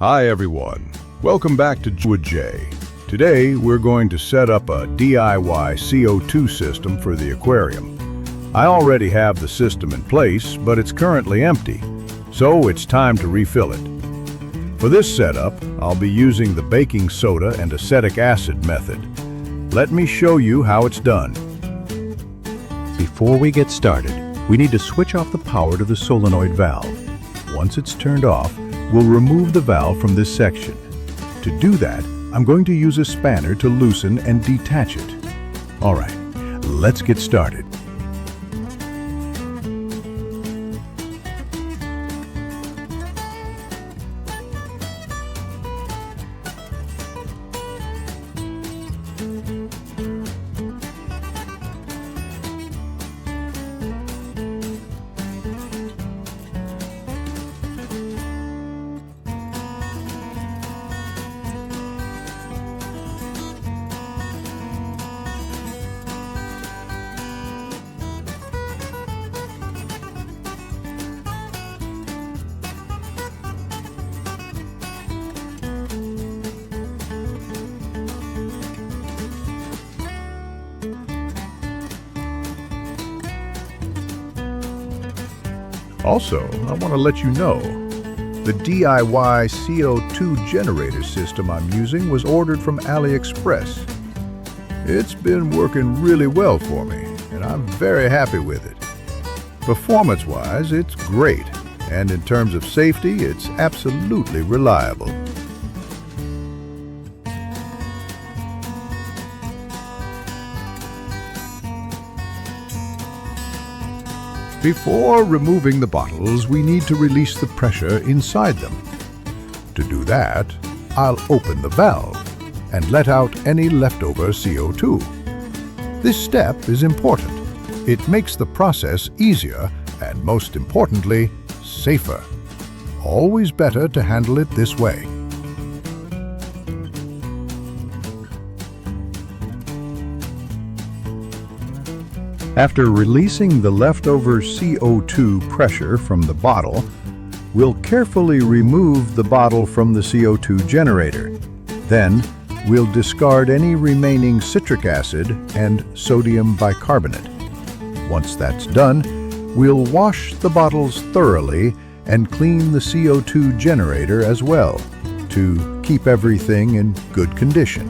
Hi everyone, welcome back to J. Today we're going to set up a DIY CO2 system for the aquarium. I already have the system in place, but it's currently empty, so it's time to refill it. For this setup, I'll be using the baking soda and acetic acid method. Let me show you how it's done. Before we get started, we need to switch off the power to the solenoid valve. Once it's turned off, we'll remove the valve from this section. To do that, I'm going to use a spanner to loosen and detach it. All right, let's get started. Also, I want to let you know, the DIY CO2 generator system I'm using was ordered from AliExpress. It's been working really well for me, and I'm very happy with it. Performance-wise, it's great, and in terms of safety, it's absolutely reliable. Before removing the bottles, we need to release the pressure inside them. To do that, I'll open the valve and let out any leftover CO2. This step is important. It makes the process easier and, most importantly, safer. Always better to handle it this way. After releasing the leftover CO2 pressure from the bottle, we'll carefully remove the bottle from the CO2 generator. Then, we'll discard any remaining citric acid and sodium bicarbonate. Once that's done, we'll wash the bottles thoroughly and clean the CO2 generator as well, to keep everything in good condition.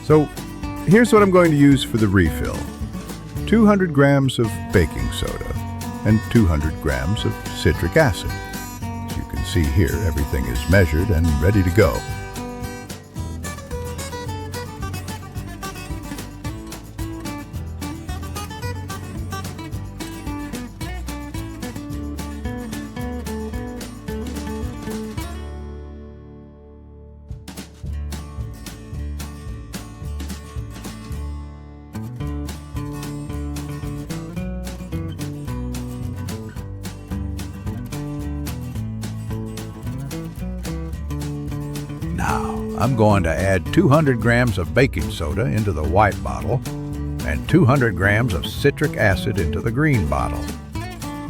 So, here's what I'm going to use for the refill. 200 grams of baking soda and 200 grams of citric acid. As you can see here, everything is measured and ready to go. Now, I'm going to add 200 grams of baking soda into the white bottle and 200 grams of citric acid into the green bottle.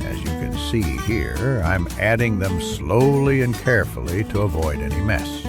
As you can see here, I'm adding them slowly and carefully to avoid any mess.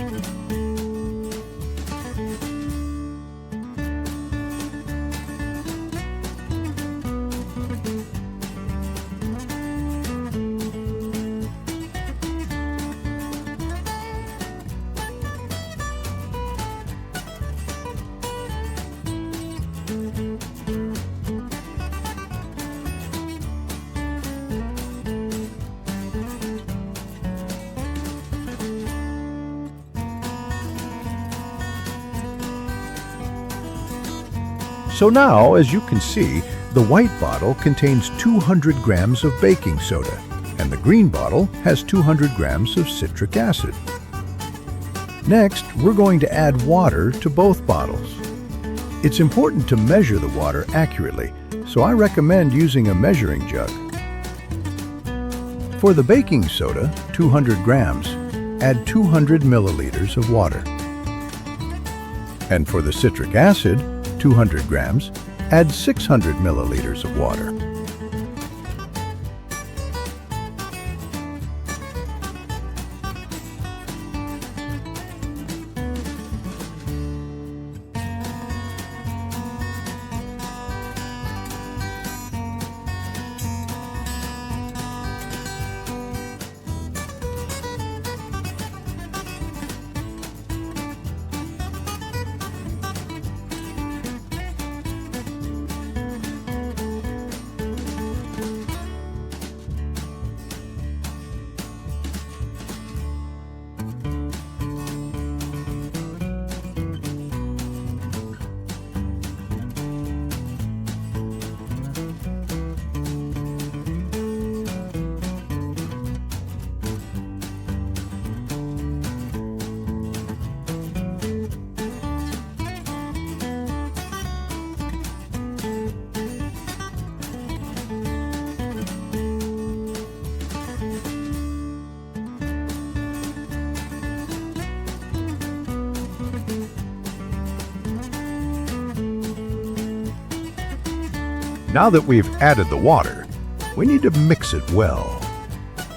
So now, as you can see, the white bottle contains 200 grams of baking soda, and the green bottle has 200 grams of citric acid. Next, we're going to add water to both bottles. It's important to measure the water accurately, so I recommend using a measuring jug. For the baking soda, 200 grams, add 200 milliliters of water. And for the citric acid, 200 grams, add 600 milliliters of water. Now that we've added the water, we need to mix it well.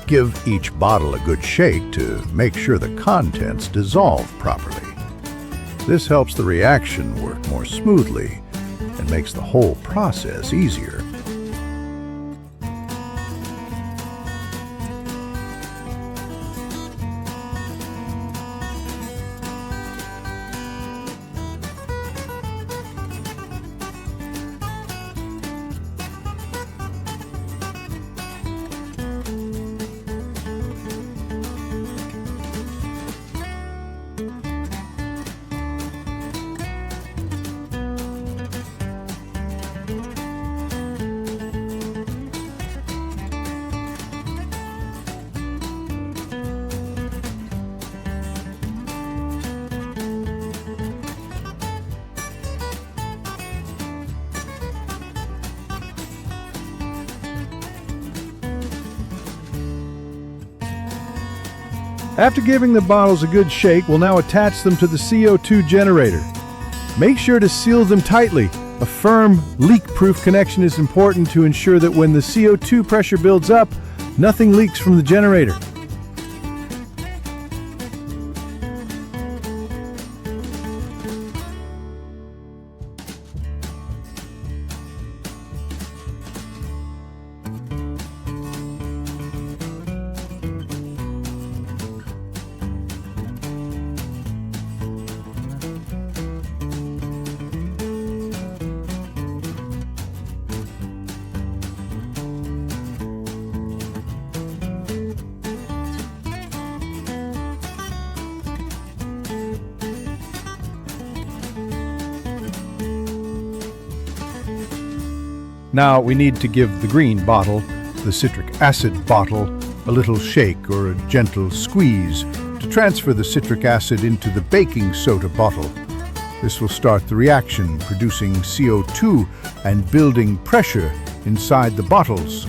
Give each bottle a good shake to make sure the contents dissolve properly. This helps the reaction work more smoothly and makes the whole process easier. After giving the bottles a good shake, we'll now attach them to the CO2 generator. Make sure to seal them tightly. A firm, leak-proof connection is important to ensure that when the CO2 pressure builds up, nothing leaks from the generator. Now we need to give the green bottle, the citric acid bottle, a little shake or a gentle squeeze to transfer the citric acid into the baking soda bottle. This will start the reaction, producing CO2 and building pressure inside the bottles.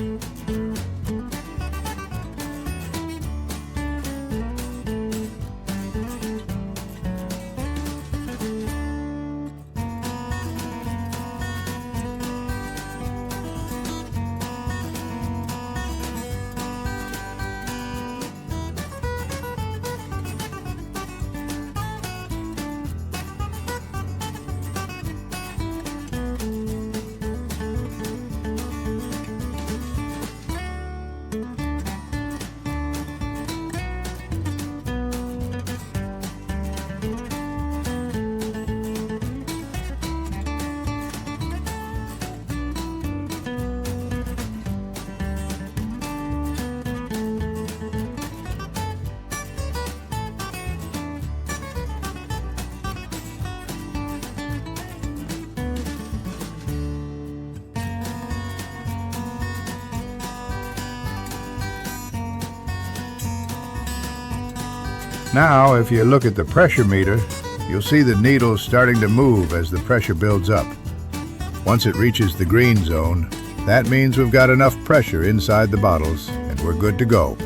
Now, if you look at the pressure meter, you'll see the needle starting to move as the pressure builds up. Once it reaches the green zone, that means we've got enough pressure inside the bottles and we're good to go.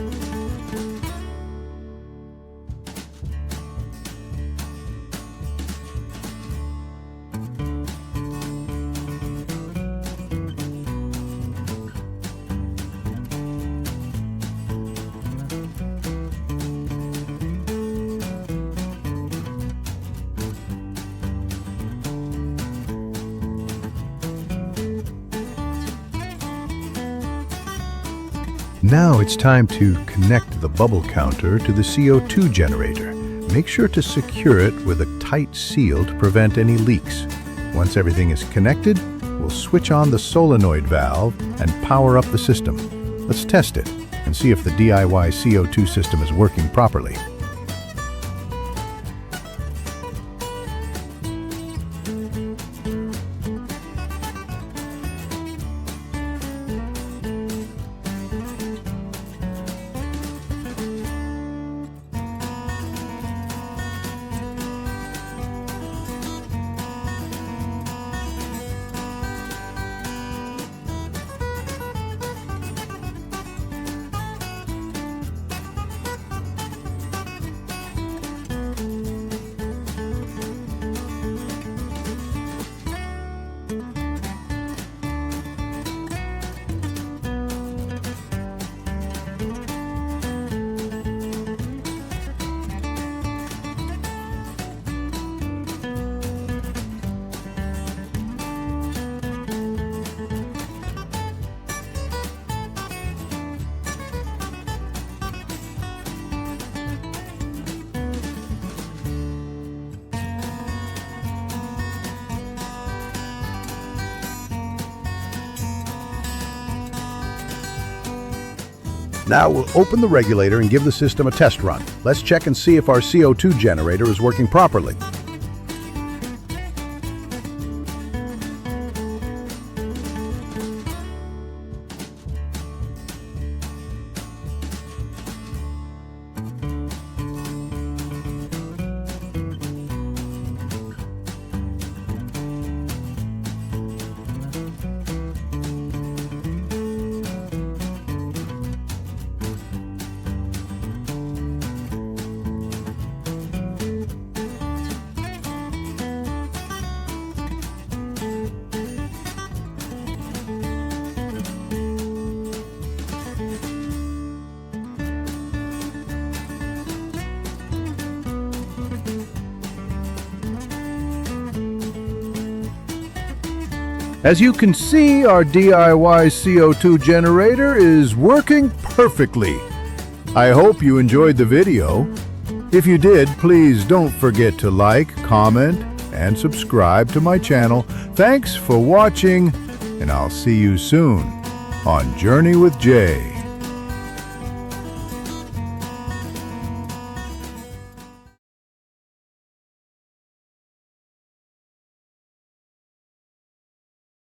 Now it's time to connect the bubble counter to the CO2 generator. Make sure to secure it with a tight seal to prevent any leaks. Once everything is connected, we'll switch on the solenoid valve and power up the system. Let's test it and see if the DIY CO2 system is working properly. Now we'll open the regulator and give the system a test run. Let's check and see if our CO2 generator is working properly. As you can see, our DIY CO2 generator is working perfectly. I hope you enjoyed the video. If you did, please don't forget to like, comment, and subscribe to my channel. Thanks for watching, and I'll see you soon on Journey with Jay.